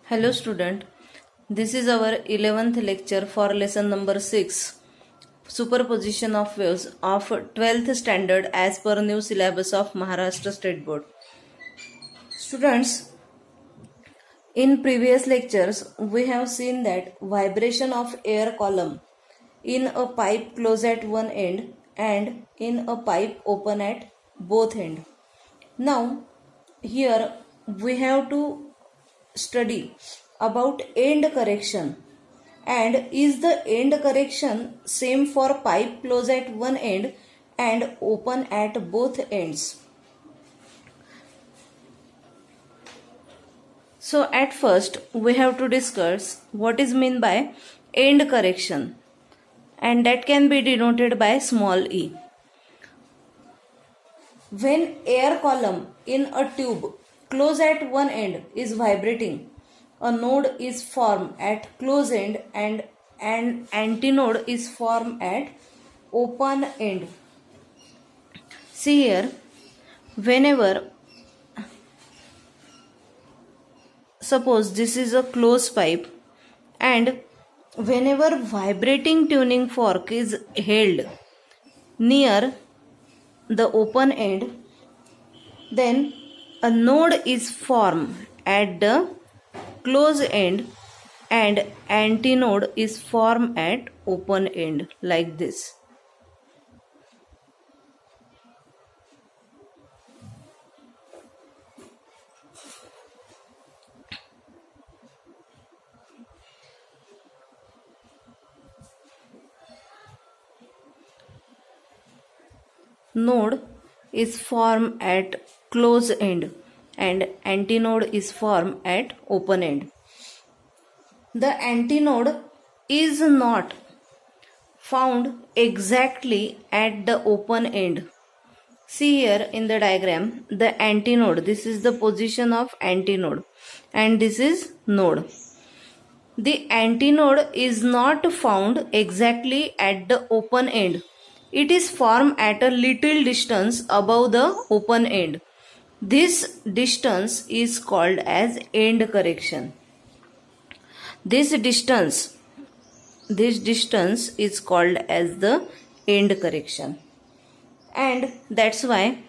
Hello student, this is our 11th lecture for lesson number 6, Superposition of Waves of 12th standard as per new syllabus of Maharashtra State Board. Students, in previous lectures we have seen that vibration of air column in a pipe closed at one end and in a pipe open at both ends. Now here we have to study about end correction, and is the end correction same for pipe closed at one end and open at both ends. So at first we have to discuss what is meant by end correction, and that can be denoted by small e. When air column in a tube closed at one end is vibrating, a node is formed at close end and an antinode is formed at open end. See here, whenever, suppose this is a closed pipe, and whenever vibrating tuning fork is held near the open end, then a node is formed at the close end and antinode is formed at open end, like this. Node is formed at close end and antinode is formed at open end. The antinode is not found exactly at the open end. See here in the diagram, the antinode, this is the position of antinode and this is node. The antinode is not found exactly at the open end. It is formed at a little distance above the open end. This distance is called as end correction. This distance is called as the end correction. And that's why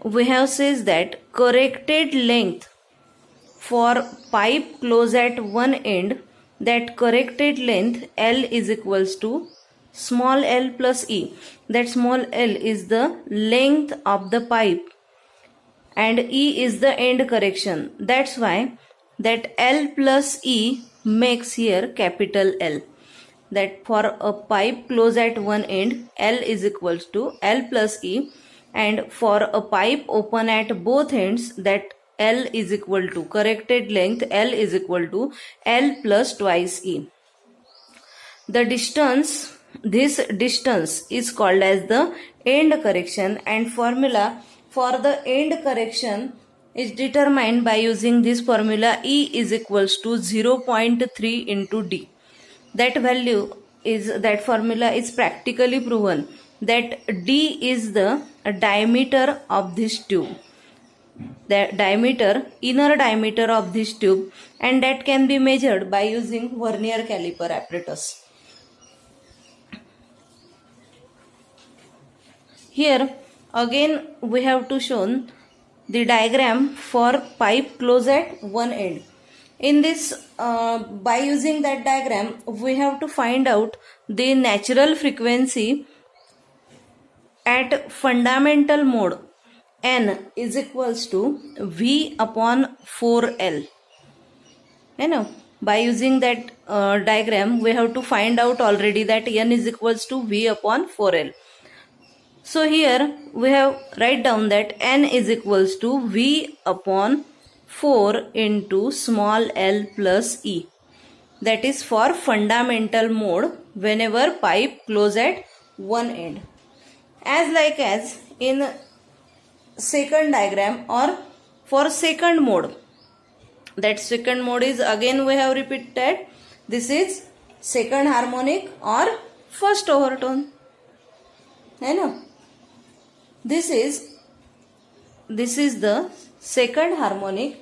we have says that corrected length for pipe closed at one end, that corrected length L is equals to small l plus e. That small l is the length of the pipe and E is the end correction. That's why that L plus E makes here capital L. That for a pipe closed at one end, L is equals to L plus E, and for a pipe open at both ends, that L is equal to corrected length L is equal to L plus twice E. The distance, this distance is called as the end correction, and formula for the end correction is determined by using this formula E is equals to 0.3 into D. That value is, that formula is practically proven that D is the diameter of this tube. The diameter, inner diameter of this tube, and that can be measured by using vernier caliper apparatus. Here again we have to show the diagram for pipe closed at one end. In this, by using that diagram, we have to find out the natural frequency at fundamental mode. N is equals to V upon 4L. You know, by using that diagram, we have to find out already that N is equals to V upon 4L. So here we have write down that N is equals to V upon 4 into small l plus E. That is for fundamental mode whenever pipe closed at one end. As like as in second diagram or for second mode. That second mode is, again we have repeated, this is second harmonic or first overtone. I know. This is the second harmonic,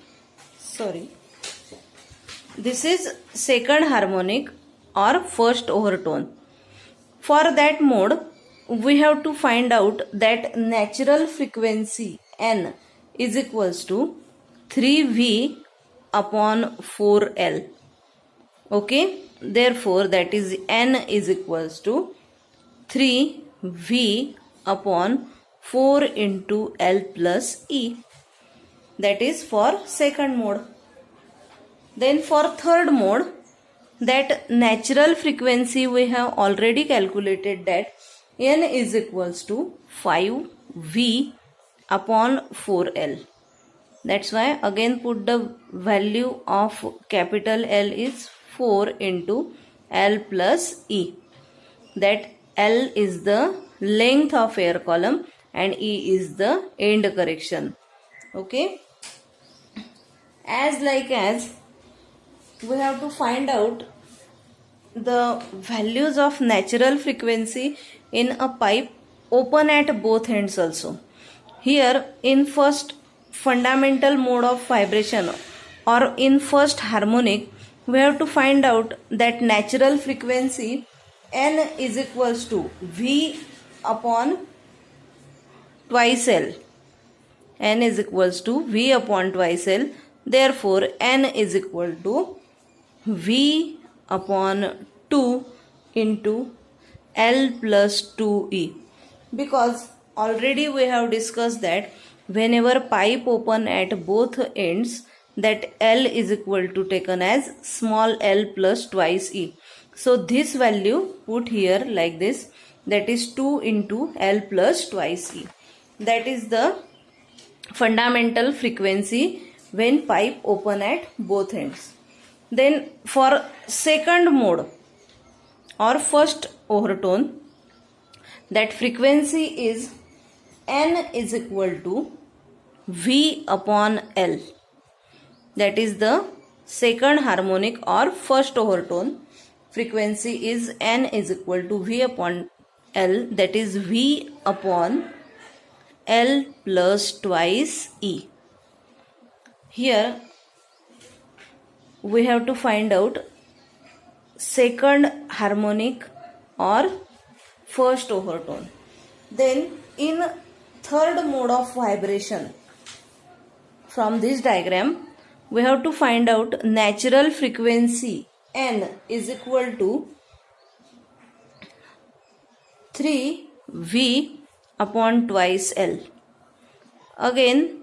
This is second harmonic or first overtone. For that mode, we have to find out that natural frequency n is equals to 3V upon 4L. Okay, therefore that is n is equals to 3V upon 4 into L plus E. That is for second mode. Then for third mode, that natural frequency we have already calculated that n is equals to 5V upon 4L. That's why again put the value of capital L is 4 into L plus E. That L is the length of air column and E is the end correction. Okay. As we have to find out the values of natural frequency in a pipe open at both ends also. Here in first fundamental mode of vibration or in first harmonic, we have to find out that natural frequency n is equals to V upon twice L. N is equals to V upon twice L. Therefore n is equal to V upon 2 into L plus 2E. Because already we have discussed that whenever pipe open at both ends, that L is equal to taken as small l plus twice E. So this value put here like this, that is 2 into L plus twice E. That is the fundamental frequency when pipe open at both ends. Then for second mode or first overtone, that frequency is n is equal to V upon L. That is the second harmonic or first overtone. Frequency is n is equal to V upon L, that is V upon L plus twice E. Here we have to find out second harmonic or first overtone. Then in third mode of vibration, from this diagram we have to find out natural frequency n is equal to 3V upon twice L. Again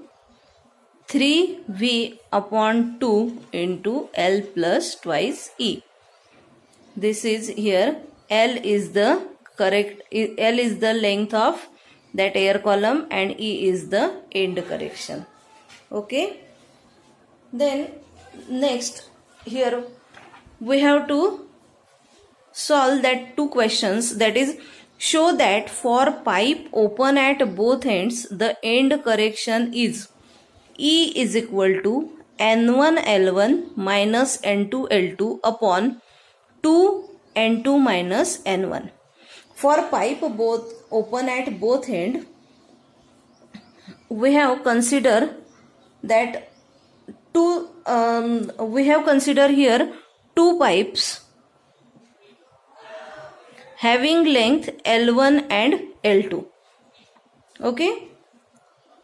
3V upon 2 into L plus twice E. This is here L is the length of that air column and E is the end correction. Okay. Then next here we have to solve that two questions, that is show that for pipe open at both ends the end correction is E is equal to N1 L1 minus N2 L2 upon 2 N2 minus N1. For pipe both open at both end, we have considered that here two pipes having length L1 and L2. Okay.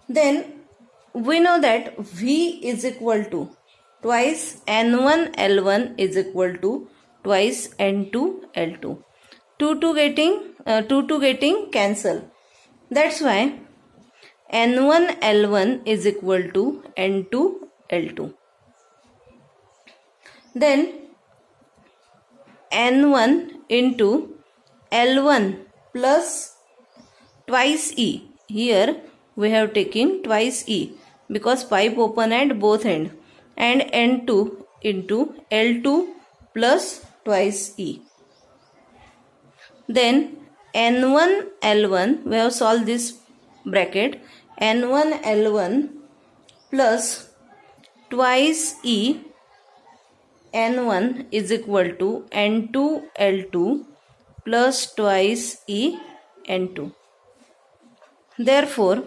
Then we know that V is equal to twice N1 L1 is equal to twice N2 L2. 2 getting cancel. That's why N1 L1 is equal to N2 L2. Then N1 into L1 plus twice E. Here we have taken twice E because pipe open at both end, and N2 into L2 plus twice E. Then N1 L1, we have solved this bracket, N1 L1 plus twice E N1 is equal to N2 L2 plus twice E N2. Therefore,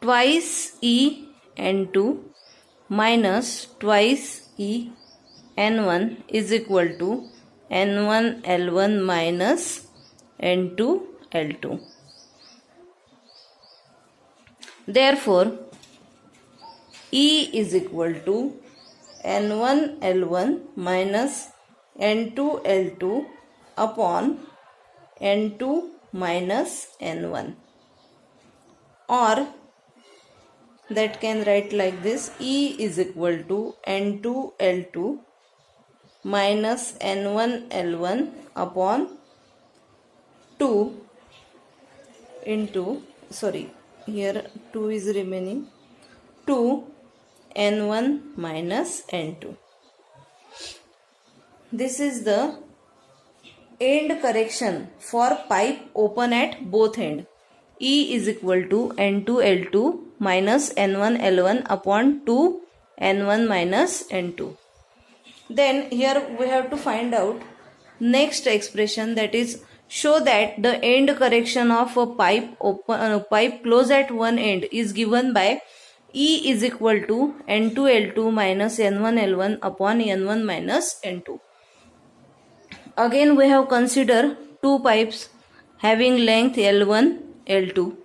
twice E N2 minus twice E N1 is equal to N1 L1 minus N2 L2. Therefore, E is equal to N1 L1 minus N2 L2 upon N2 minus N1, or that can write like this: E is equal to N2 L2 minus N1 L1 upon 2 into, sorry, here 2 is remaining, 2 N1 minus N2. This is the end correction for pipe open at both end. E is equal to N2 L2 minus N1 L1 upon 2 N1 minus N2. Then here we have to find out next expression, that is show that the end correction of a pipe closed at one end is given by E is equal to N2 L2 minus N1 L1 upon N1 minus N2. Again we have considered two pipes having length L1, L2.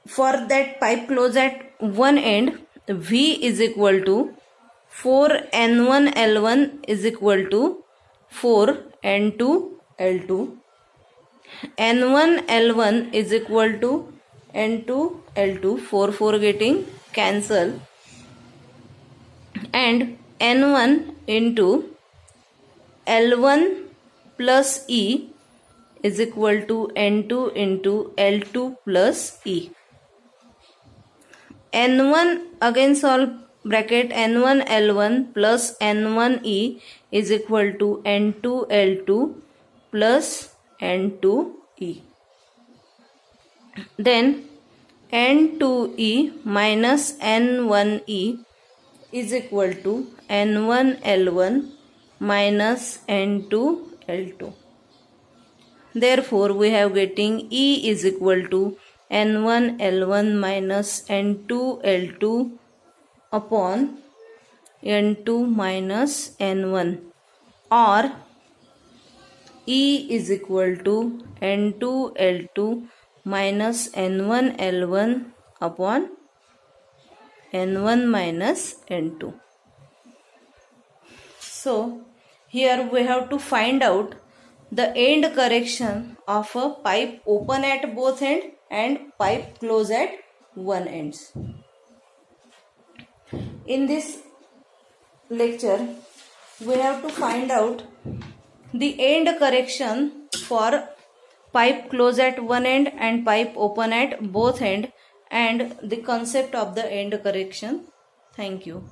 For that pipe closed at one end, V is equal to 4 N1 L1 is equal to 4 N2 L2. N1 L1 is equal to N2 L2, 4 getting cancelled, and N1 into L1 plus E is equal to N2 into L2 plus E. N1 again solve bracket, N1 L1 plus N1 E is equal to N2 L2 plus N2 E. Then N2E minus N1E is equal to N1 L1 minus N2 L2. Therefore, we have getting E is equal to N1 L1 minus N2 L2 upon N2 minus N1, or E is equal to N2 L2 minus N1 L1 upon N1 minus N2. So here we have to find out the end correction of a pipe open at both ends and pipe close at one ends. In this lecture, we have to find out the end correction for pipe close at one end and pipe open at both end, and the concept of the end correction. Thank you.